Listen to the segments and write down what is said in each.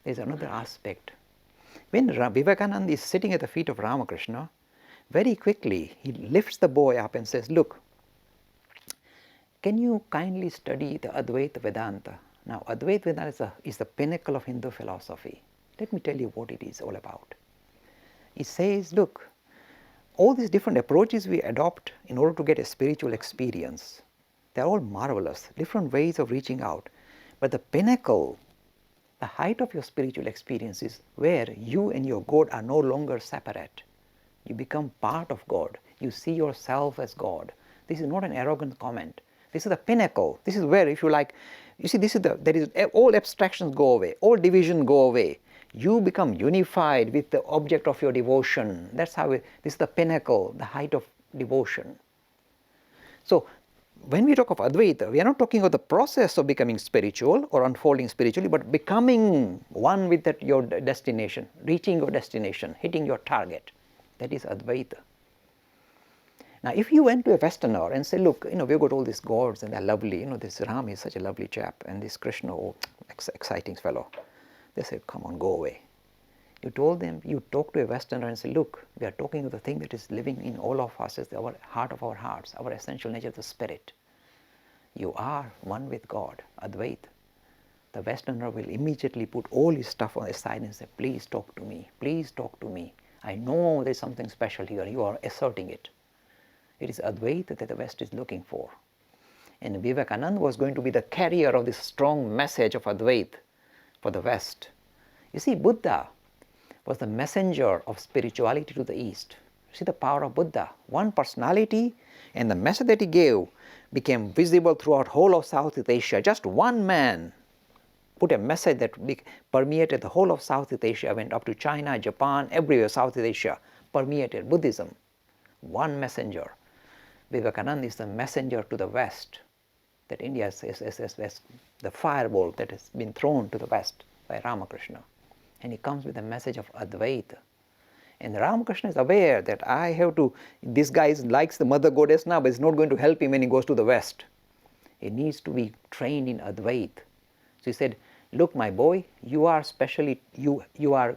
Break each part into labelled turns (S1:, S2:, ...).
S1: There's another aspect. When Vivekananda is sitting at the feet of Ramakrishna, very quickly he lifts the boy up and says, look, can you kindly study the Advaita Vedanta? Now, Advaita Vedanta is the pinnacle of Hindu philosophy. Let me tell you what it is all about. It says, look, all these different approaches we adopt in order to get a spiritual experience, they're all marvelous, different ways of reaching out. But the pinnacle, the height of your spiritual experience is where you and your God are no longer separate. You become part of God. You see yourself as God. This is not an arrogant comment. This is the pinnacle. This is where, if you like, you see, all abstractions go away, all division go away. You become unified with the object of your devotion. That's how this is the pinnacle, the height of devotion. So, when we talk of Advaita, we are not talking of the process of becoming spiritual or unfolding spiritually, but becoming one with your destination, reaching your destination, hitting your target. That is Advaita. Now, if you went to a Westerner and say, look, we've got all these gods and they're lovely, this Ram is such a lovely chap, and this Krishna, oh, exciting fellow. They say, come on, go away. You told them, you talk to a Westerner and say, look, we are talking of the thing that is living in all of us, is our heart of our hearts, our essential nature, the spirit. You are one with God, Advaita. The Westerner will immediately put all his stuff on the side and say, please talk to me, please talk to me. I know there's something special here, you are asserting it. It is Advaita that the West is looking for. And Vivekananda was going to be the carrier of this strong message of Advaita for the West. You see, Buddha was the messenger of spirituality to the East. See the power of Buddha. One personality, and the message that he gave became visible throughout whole of Southeast Asia. Just one man put a message that permeated the whole of Southeast Asia, went up to China, Japan, everywhere, Southeast Asia, permeated Buddhism. One messenger. Vivekananda is the messenger to the West, that India is the firebolt that has been thrown to the West by Ramakrishna. And he comes with a message of Advaita. And Ramakrishna is aware that this guy likes the mother goddess now, but it's not going to help him when he goes to the West. He needs to be trained in Advaita. So he said, look, my boy, you are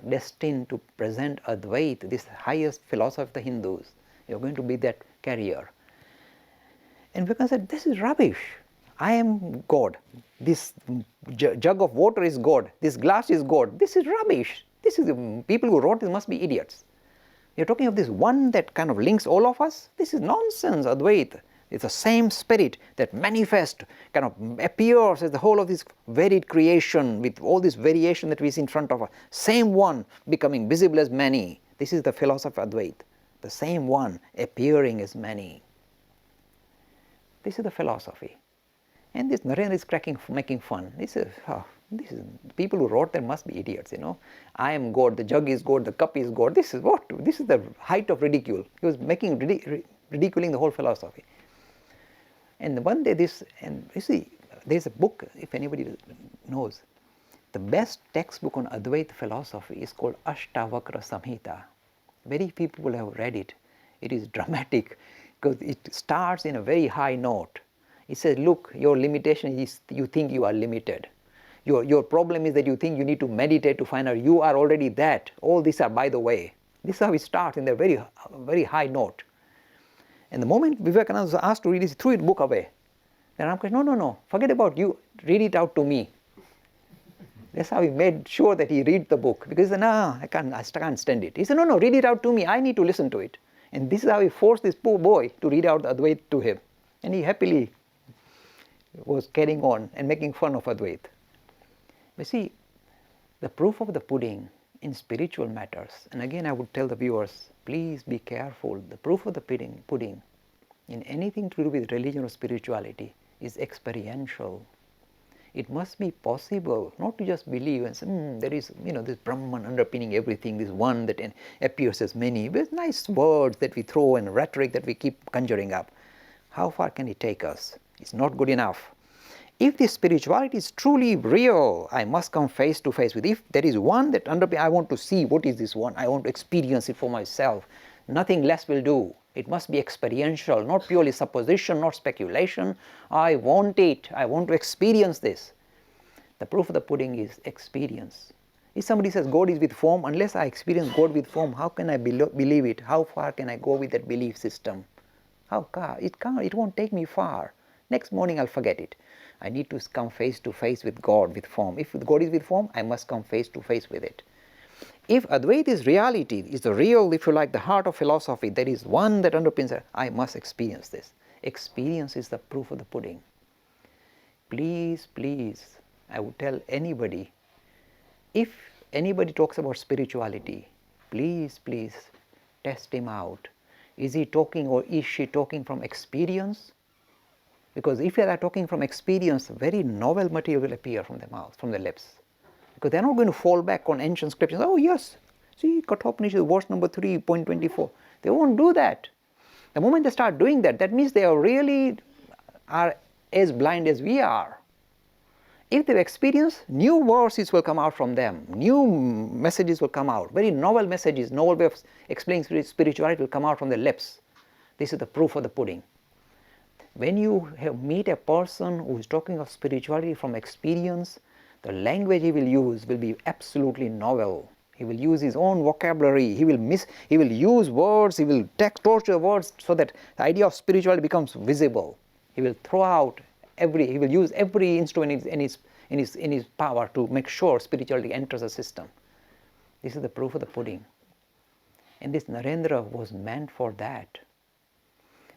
S1: destined to present Advaita, this highest philosophy of the Hindus. You're going to be that carrier. And Vivekananda said, this is rubbish. I am God. This jug of water is God. This glass is God. This is rubbish. People who wrote this must be idiots. You're talking of this one that kind of links all of us? This is nonsense, Advaita. It's the same spirit that manifests, kind of appears as the whole of this varied creation with all this variation that we see in front of us. Same one becoming visible as many. This is the philosophy of Advaita. The same one appearing as many. This is the philosophy. And this Narendra is making fun. This is people who wrote that must be idiots, I am God, the jug is God, the cup is God. This is the height of ridicule. He was ridiculing the whole philosophy. And one day you see, there's a book, if anybody knows, the best textbook on Advaita philosophy is called Ashtavakra Samhita. Very few people have read it. It is dramatic because it starts in a very high note. It says, look, your limitation is you think you are limited. Your problem is that you think you need to meditate to find out you are already that. All these are by the way. This is how it starts in a very, very high note. And the moment Vivekananda was asked to read it, he threw the book away. Then Ramakrishna, no, forget about you, read it out to me. That's how he made sure that he read the book. Because he said, no, I can't stand it. He said, no, read it out to me, I need to listen to it. And this is how he forced this poor boy to read out Advaita to him. And he happily was carrying on and making fun of Advaita. But see, the proof of the pudding in spiritual matters, and again I would tell the viewers, please be careful, the proof of the pudding in anything to do with religion or spirituality is experiential. It must be possible not to just believe and say, there is this Brahman underpinning everything, this one that appears as many, with nice words that we throw and rhetoric that we keep conjuring up. How far can it take us? It's not good enough. If this spirituality is truly real, I must come face to face with it. If there is one that I want to see what is this one, I want to experience it for myself. Nothing less will do. It must be experiential, not purely supposition, not speculation. I want it. I want to experience this. The proof of the pudding is experience. If somebody says God is with form, unless I experience God with form, how can I believe it? How far can I go with that belief system? It won't take me far. Next morning I'll forget it. I need to come face to face with God with form. If God is with form, I must come face to face with it. If Advaita is reality, is the real, if you like, the heart of philosophy, there is one that underpins it, I must experience this. Experience is the proof of the pudding. Please, please, I would tell anybody, if anybody talks about spirituality, please, please test him out. Is he talking or is she talking from experience? Because if they are talking from experience, very novel material will appear from their mouth, from their lips. Because they are not going to fall back on ancient scriptures. Oh yes, see Kathopanishad, verse number 3.24. They won't do that. The moment they start doing that, that means they are really are as blind as we are. If they experience, new verses will come out from them, new messages will come out, very novel messages, novel way of explaining spirituality will come out from their lips. This is the proof of the pudding. When you meet a person who is talking of spirituality from experience, the language he will use will be absolutely novel. He will use his own vocabulary, he will use words, he will torture words so that the idea of spirituality becomes visible. He will throw out he will use every instrument in his power to make sure spirituality enters the system. This is the proof of the pudding. And this Narendra was meant for that.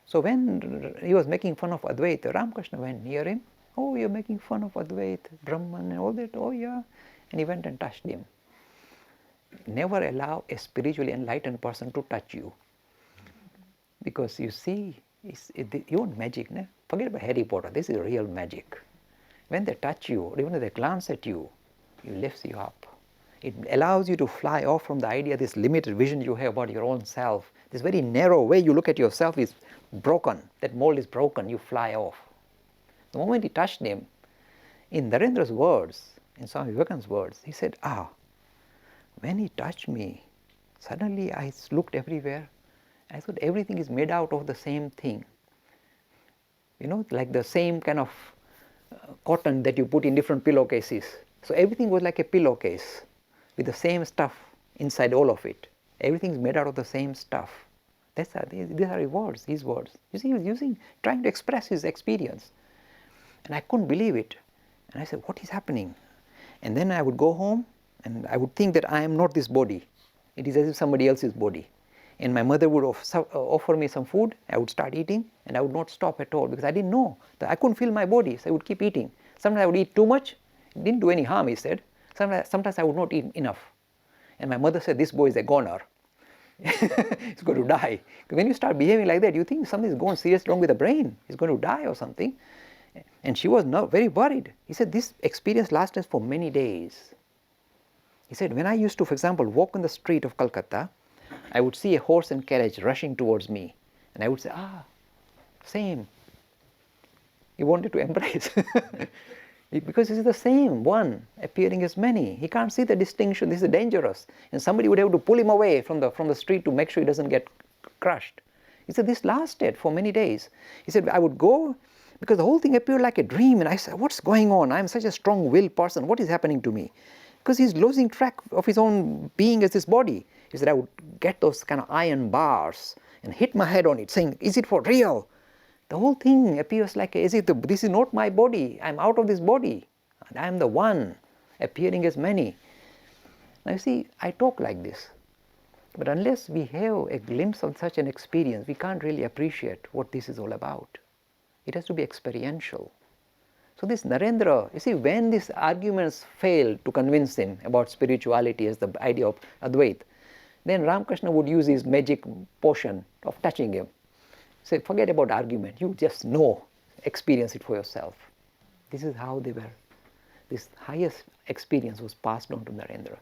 S1: So when he was making fun of Advaita, Ramakrishna went near him. Oh, you're making fun of Advaita, Brahman and all that. Oh yeah. And he went and touched him. Never allow a spiritually enlightened person to touch you. Because you see, you want magic, no? Forget about Harry Potter, this is real magic. When they touch you, or even if they glance at you, it lifts you up. It allows you to fly off from the idea, this limited vision you have about your own self. This very narrow way you look at yourself is broken. That mold is broken, you fly off. The moment he touched him, in Narendra's words, in Swami Vivekananda's words, he said, when he touched me, suddenly I looked everywhere. I thought everything is made out of the same thing. You know, like the same kind of cotton that you put in different pillowcases. So everything was like a pillowcase with the same stuff inside all of it. Everything is made out of the same stuff. These are his words. You see, he was trying to express his experience. And I couldn't believe it. And I said, what is happening? And then I would go home and I would think that I am not this body. It is as if somebody else's body. And my mother would offer me some food, I would start eating, and I would not stop at all because I didn't know. I couldn't feel my body, so I would keep eating. Sometimes I would eat too much, it didn't do any harm, he said. Sometimes I would not eat enough. And my mother said, this boy is a goner. He's going to die. When you start behaving like that, you think something's gone seriously wrong with the brain. He's going to die or something. And she was very worried. He said, this experience lasted for many days. He said, when I used to, for example, walk on the street of Calcutta, I would see a horse and carriage rushing towards me. And I would say, same. He wanted to embrace. Because it's the same one appearing as many. He can't see the distinction. This is dangerous. And somebody would have to pull him away from the street to make sure he doesn't get crushed. He said, this lasted for many days. He said, I would go because the whole thing appeared like a dream. And I said, what's going on? I'm such a strong-willed person. What is happening to me? Because he's losing track of his own being as this body. He said, I would get those kind of iron bars and hit my head on it, saying, is it for real? The whole thing appears like, this is not my body. I'm out of this body. I am the one appearing as many. Now you see, I talk like this. But unless we have a glimpse of such an experience, we can't really appreciate what this is all about. It has to be experiential. So this Narendra, you see, when these arguments failed to convince him about spirituality as the idea of Advaita, then Ramakrishna would use his magic potion of touching him. Say, forget about argument, you just know, experience it for yourself. This is how this highest experience was passed on to Narendra.